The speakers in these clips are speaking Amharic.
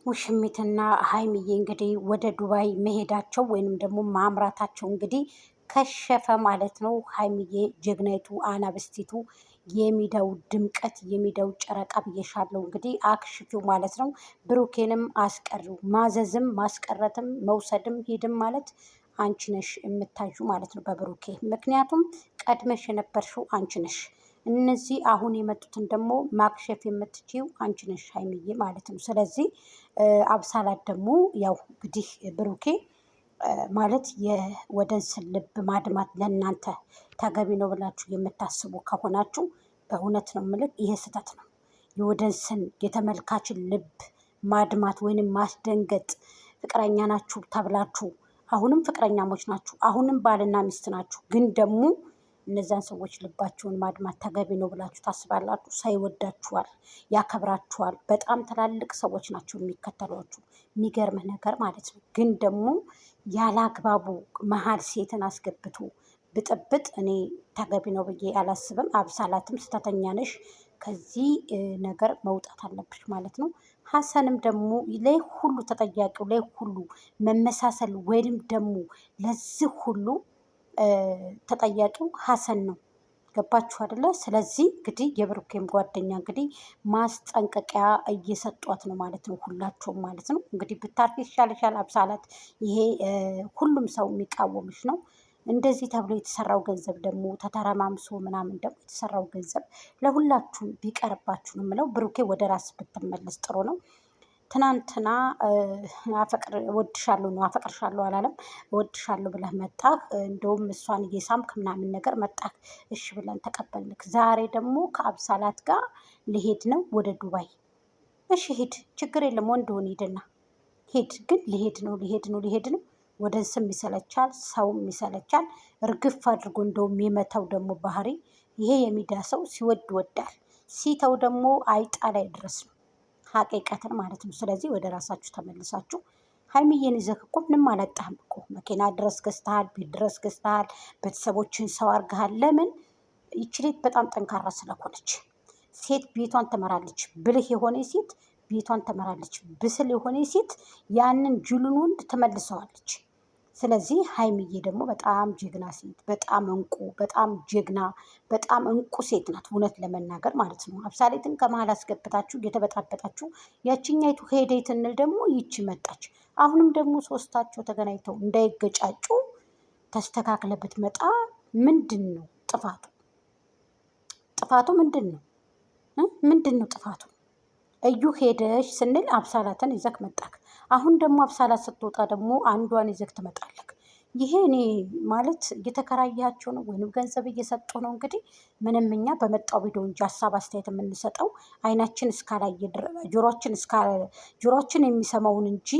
ውሽሚትና ሀይሚዬ እንግዲህ ወደ ዱባይ መሄዳቸው ወይንም ደግሞ ማምራታቸው እንግዲህ ከሸፈ ማለት ነው። ሀይሚዬ ጀግናይቱ አናብስቲቱ የሚዲያው ድምቀት የሚዲያው ጨረቃ ብዬሻለው እንግዲህ አክሽፊው ማለት ነው። ብሩኬንም አስቀሪው ማዘዝም ማስቀረትም መውሰድም ሂድም ማለት አንቺ ነሽ የምታዩ ማለት ነው በብሩኬ ምክንያቱም ቀድመሽ የነበርሽው አንቺ ነሽ። እነዚህ አሁን የመጡትን ደግሞ ማክሸፍ የምትችይው አንቺ ነሽ ሀይሚዬ ማለት ነው። ስለዚህ አብሳላት ደግሞ ያው እንግዲህ ብሩኬ ማለት የወደንስን ልብ ማድማት ለእናንተ ተገቢ ነው ብላችሁ የምታስቡ ከሆናችሁ በእውነት ነው የምልህ፣ ይሄ ስህተት ነው። የወደንስን የተመልካችን ልብ ማድማት ወይንም ማስደንገጥ ፍቅረኛ ናችሁ ተብላችሁ አሁንም ፍቅረኛሞች ናችሁ፣ አሁንም ባልና ሚስት ናችሁ፣ ግን ደግሞ እነዚያን ሰዎች ልባቸውን ማድማት ተገቢ ነው ብላችሁ ታስባላችሁ? ሳይወዳችኋል፣ ያከብራችኋል። በጣም ትላልቅ ሰዎች ናቸው የሚከተሏችሁ። የሚገርምህ ነገር ማለት ነው። ግን ደግሞ ያለ አግባቡ መሀል ሴትን አስገብቶ ብጥብጥ እኔ ተገቢ ነው ብዬ አላስብም። አብሳላትም ስተተኛ ነሽ፣ ከዚህ ነገር መውጣት አለብሽ ማለት ነው። ሀሰንም ደግሞ ላይ ሁሉ ተጠያቂው ላይ ሁሉ መመሳሰል ወይም ደግሞ ለዚህ ሁሉ ተጠያቂው ሀሰን ነው። ገባችሁ አይደለ? ስለዚህ እንግዲህ የብሩኬም ጓደኛ እንግዲህ ማስጠንቀቂያ እየሰጧት ነው ማለት ነው፣ ሁላቸውም ማለት ነው። እንግዲህ ብታርፊ ይሻልሻል አብሳላት፣ ይሄ ሁሉም ሰው የሚቃወምሽ ነው። እንደዚህ ተብሎ የተሰራው ገንዘብ ደግሞ ተተረማምሶ ምናምን ደግሞ የተሰራው ገንዘብ ለሁላችሁም ቢቀርባችሁ ነው የምለው። ብሩኬ ወደ ራስ ብትመለስ ጥሩ ነው። ትናንትና እወድሻለሁ ነው አፈቅርሻለሁ አላለም። እወድሻለሁ ብለህ መጣህ፣ እንደውም እሷን እየሳምክ ምናምን ነገር መጣህ። እሺ ብለን ተቀበልንክ። ዛሬ ደግሞ ከአብሳላት ጋር ልሄድ ነው ወደ ዱባይ። እሺ ሂድ፣ ችግር የለም። ወንድውን ሂድና ሂድ። ግን ሊሄድ ነው ሊሄድ ነው ሊሄድ ነው። ወደ ስም ይሰለቻል፣ ሰውም ይሰለቻል። እርግፍ አድርጎ እንደውም የመተው ደግሞ ባህሪ ይሄ የሚዲያ ሰው ሲወድ ወዳል፣ ሲተው ደግሞ አይጣ ላይ ድረስ ነው ሀቂቀትን ማለት ነው። ስለዚህ ወደ ራሳችሁ ተመልሳችሁ ሀይሚዬን ይዘህ እኮ ምንም አላጣህም እኮ። መኪና ድረስ ገዝተሃል፣ ቤት ድረስ ገዝተሃል፣ ቤተሰቦችን ሰው አድርገሃል። ለምን? ይችሌት በጣም ጠንካራ ስለሆነች ሴት ቤቷን ትመራለች። ብልህ የሆነ ሴት ቤቷን ትመራለች። ብስል የሆነ ሴት ያንን ጅሉን ወንድ ትመልሰዋለች። ስለዚህ ሀይሚዬ ደግሞ በጣም ጀግና ሴት፣ በጣም እንቁ፣ በጣም ጀግና፣ በጣም እንቁ ሴት ናት፣ እውነት ለመናገር ማለት ነው። አብሳሌትን ከመሀል አስገብታችሁ እየተበጣበጣችሁ ያችኛይቱ ሄደይ ትንል ደግሞ ይቺ መጣች። አሁንም ደግሞ ሶስታቸው ተገናኝተው እንዳይገጫጩ ተስተካክለ ብትመጣ ምንድን ነው ጥፋቱ? ጥፋቱ ምንድን ነው? ምንድን ነው ጥፋቱ? እዩ ሄደሽ ስንል አብሳላትን ይዘክ መጣክ። አሁን ደግሞ አብሳላት ስትወጣ ደግሞ አንዷን ይዘክ ትመጣለክ። ይሄ እኔ ማለት እየተከራያቸው ነው ወይም ገንዘብ እየሰጡ ነው። እንግዲህ ምንም እኛ በመጣው ቪዲዮ እንጂ ሀሳብ አስተያየት የምንሰጠው አይናችን እስካላየ ጆሮችን የሚሰማውን እንጂ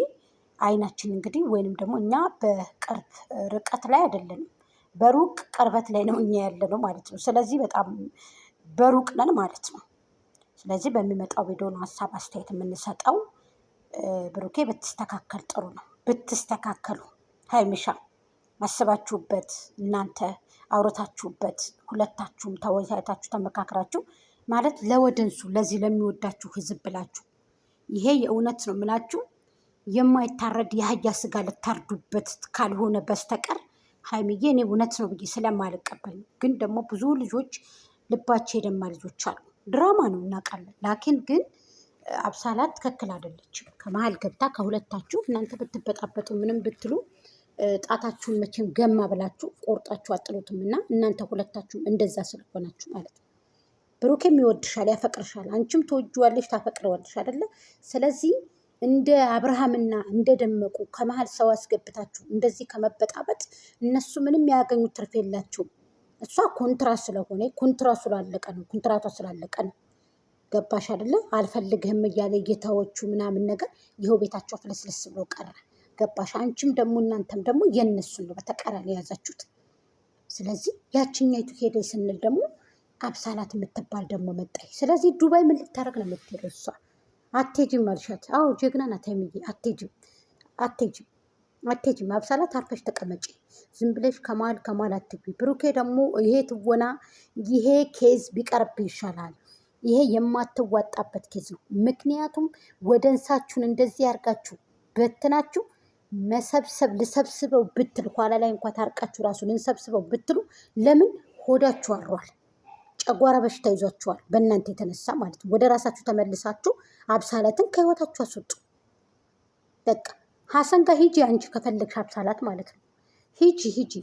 አይናችን እንግዲህ ወይንም ደግሞ እኛ በቅርብ ርቀት ላይ አይደለንም፣ በሩቅ ቅርበት ላይ ነው እኛ ያለ ነው ማለት ነው። ስለዚህ በጣም በሩቅ ነን ማለት ነው። ስለዚህ በሚመጣው ቪዲዮ ነው ሀሳብ አስተያየት የምንሰጠው። ብሩኬ ብትስተካከል ጥሩ ነው። ብትስተካከሉ ሀይሚሻ አስባችሁበት፣ እናንተ አውረታችሁበት፣ ሁለታችሁም ተወያይታችሁ ተመካክራችሁ ማለት ለወደንሱ ለዚህ ለሚወዳችሁ ህዝብ ብላችሁ ይሄ የእውነት ነው የምላችሁ የማይታረድ የአህያ ስጋ ልታርዱበት ካልሆነ በስተቀር ሀይሚዬ እኔ እውነት ነው ብዬ ስለማልቀበል ነው። ግን ደግሞ ብዙ ልጆች ልባቸው የደማ ልጆች አሉ። ድራማ ነው እናውቃለን። ላኪን ግን አብሳላት ትክክል አይደለችም። ከመሀል ገብታ ከሁለታችሁ እናንተ ብትበጣበጡ ምንም ብትሉ ጣታችሁን መቼም ገማ ብላችሁ ቆርጣችሁ አጥሉትም እና እናንተ ሁለታችሁም እንደዛ ስለሆናችሁ ማለት ነው። ብሩኬም ይወድሻል፣ ያፈቅርሻል፣ አንቺም ትወጂዋለሽ፣ ታፈቅረዋለሽ አይደለ? ስለዚህ እንደ አብርሃምና እንደ ደመቁ ከመሀል ሰው አስገብታችሁ እንደዚህ ከመበጣበጥ እነሱ ምንም ያገኙት ትርፍ የላቸውም። እሷ ኮንትራት ስለሆነ ኮንትራቱ ስላለቀ ነው፣ ኮንትራቷ ስላለቀ ነው። ገባሽ አይደለ? አልፈልግህም እያለ ጌታዎቹ ምናምን ነገር ይኸው ቤታቸው ፍልስልስ ብሎ ቀረ። ገባሽ? አንቺም ደግሞ እናንተም ደግሞ የነሱን ነው በተቃራኒ የያዛችሁት። ስለዚህ ያችኛይቱ ሄደ ስንል ደግሞ አብሳላት የምትባል ደግሞ መጣይ። ስለዚህ ዱባይ ምን ልታደርግ ነው የምትሄደው እሷ? አትሄጂም አልሻት። አዎ ጀግና ናት ሀይሚዬ። አትሄጂም አትሄጂም። አብሳላት አርፈሽ ተቀመጪ። ዝም ብለሽ ከማል አትግቢ። ብሩኬ ደግሞ ይሄ ትወና ይሄ ኬዝ ቢቀርብ ይሻላል። ይሄ የማትዋጣበት ኬዝ ነው። ምክንያቱም ወደንሳችሁን እንደዚህ ያርጋችሁ በትናችሁ መሰብሰብ ልሰብስበው ብትል ኋላ ላይ እንኳ ታርቃችሁ ራሱ ልንሰብስበው ብትሉ ለምን ሆዳችሁ አሯል፣ ጨጓራ በሽታ ይዟችኋል በእናንተ የተነሳ ማለት ነው። ወደ ራሳችሁ ተመልሳችሁ አብሳላትን ከህይወታችሁ አስወጡ። በቃ ሀሰን ጋር ሂጂ፣ አንቺ ከፈለግሽ አብሳላት ማለት ነው። ሂጂ።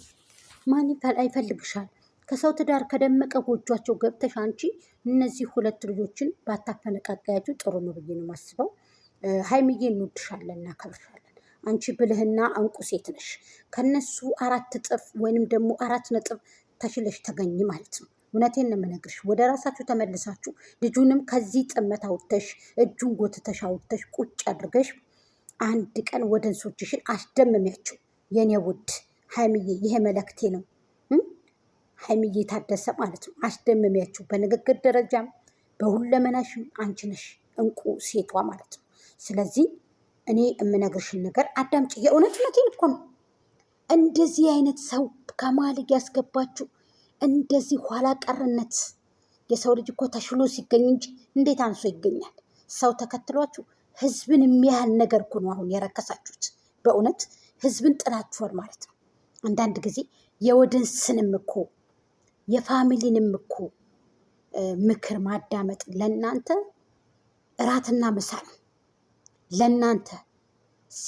ማን አይፈልግሻል? ከሰው ትዳር ከደመቀ ጎጇቸው ገብተሽ አንቺ እነዚህ ሁለት ልጆችን ባታፈነቃቃያችሁ ጥሩ ነው ብዬ ነው የማስበው። ሀይሚዬ እንወድሻለን፣ እናከብርሻለን። አንቺ ብልህና እንቁ ሴት ነሽ። ከነሱ 4 እጥፍ ወይንም ደግሞ 4 ነጥብ ተሽለሽ ተገኝ ማለት ነው። እውነቴን ነው የምነግርሽ። ወደ ራሳችሁ ተመልሳችሁ ልጁንም ከዚህ ጥመት አውጥተሽ እጁን ጎትተሽ አውጥተሽ ቁጭ አድርገሽ አንድ ቀን ወደንሶችሽን አስደምሚያቸው። የኔ ውድ ሀይሚዬ ይሄ መልእክቴ ነው። ሀይሚዬ ታደሰ ማለት ነው። አስደምሚያቸው በንግግር ደረጃም በሁለመናሽም አንቺ ነሽ እንቁ ሴቷ ማለት ነው። ስለዚህ እኔ የምነግርሽን ነገር አዳምጪ። የእውነቴን እኮ ነው። እንደዚህ አይነት ሰው ከማልግ ያስገባችሁ እንደዚህ ኋላ ቀርነት። የሰው ልጅ እኮ ተሽሎ ሲገኝ እንጂ እንዴት አንሶ ይገኛል? ሰው ተከትሏችሁ ህዝብን የሚያህል ነገር እኮ ነው አሁን የረከሳችሁት። በእውነት ህዝብን ጥላችኋል ማለት ነው። አንዳንድ ጊዜ የወደንስንም እኮ የፋሚሊንም እኮ ምክር ማዳመጥ ለእናንተ እራትና ምሳ ነው። ለእናንተ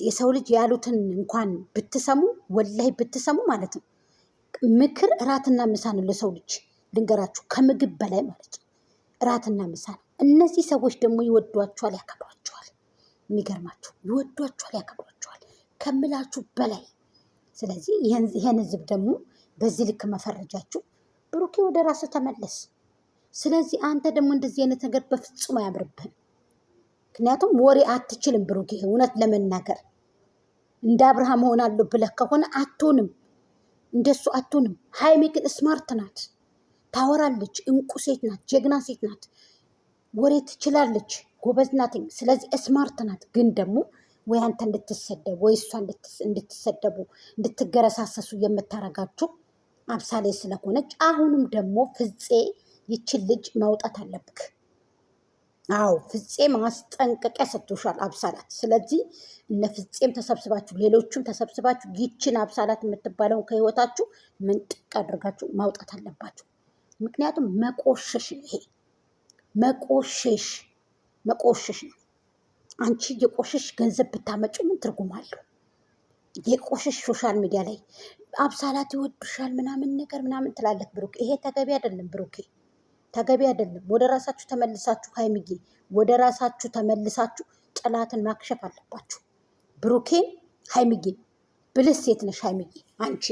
የሰው ልጅ ያሉትን እንኳን ብትሰሙ ወላሂ ብትሰሙ ማለት ነው ምክር እራትና ምሳ ነው ለሰው ልጅ። ልንገራችሁ ከምግብ በላይ ማለት ነው እራትና ምሳ ነው። እነዚህ ሰዎች ደግሞ ይወዷችኋል፣ ያከብሯችኋል። የሚገርማችሁ ይወዷችኋል፣ ያከብሯችኋል ከምላችሁ በላይ። ስለዚህ ይህን ህዝብ ደግሞ በዚህ ልክ መፈረጃችሁ፣ ብሩኬ ወደ ራስ ተመለስ። ስለዚህ አንተ ደግሞ እንደዚህ አይነት ነገር በፍጹም አያምርብህም። ምክንያቱም ወሬ አትችልም ብሩኬ። እውነት ለመናገር እንደ አብርሃም ሆናለሁ ብለህ ከሆነ አትሆንም፣ እንደሱ አትሆንም። ሀይሜ ግን ስማርት ናት፣ ታወራለች፣ እንቁ ሴት ናት፣ ጀግና ሴት ናት፣ ወሬ ትችላለች፣ ጎበዝ ናት። ስለዚህ ስማርት ናት። ግን ደግሞ ወይ አንተ እንድትሰደቡ ወይ እሷ እንድትሰደቡ እንድትገረሳሰሱ የምታረጋችሁ አብሳሌ ስለሆነች አሁንም ደግሞ ፍፄ ይችን ልጅ ማውጣት አለብክ። አዎ ፍፄ ማስጠንቀቂያ ሰጥቶሻል አብሳላት። ስለዚህ እነ ፍፄም ተሰብስባችሁ ሌሎቹም ተሰብስባችሁ ይችን አብሳላት የምትባለውን ከህይወታችሁ ምንጥቅ አድርጋችሁ ማውጣት አለባችሁ። ምክንያቱም መቆሸሽ ነው ይሄ፣ መቆሸሽ ነው። አንቺ የቆሸሽ ገንዘብ ብታመጩ ምን ትርጉም አለው? የቆሸሽ ሶሻል ሚዲያ ላይ አብሳላት ይወዱሻል ምናምን ነገር ምናምን ትላለህ ብሩክ። ይሄ ተገቢ አይደለም ብሩኬ፣ ተገቢ አይደለም። ወደ ራሳችሁ ተመልሳችሁ ሀይሚዬ፣ ወደ ራሳችሁ ተመልሳችሁ ጠላትን ማክሸፍ አለባችሁ። ብሩኬን ሀይሚዬ፣ ብልህ ሴት ነሽ ሀይሚዬ አንቺ።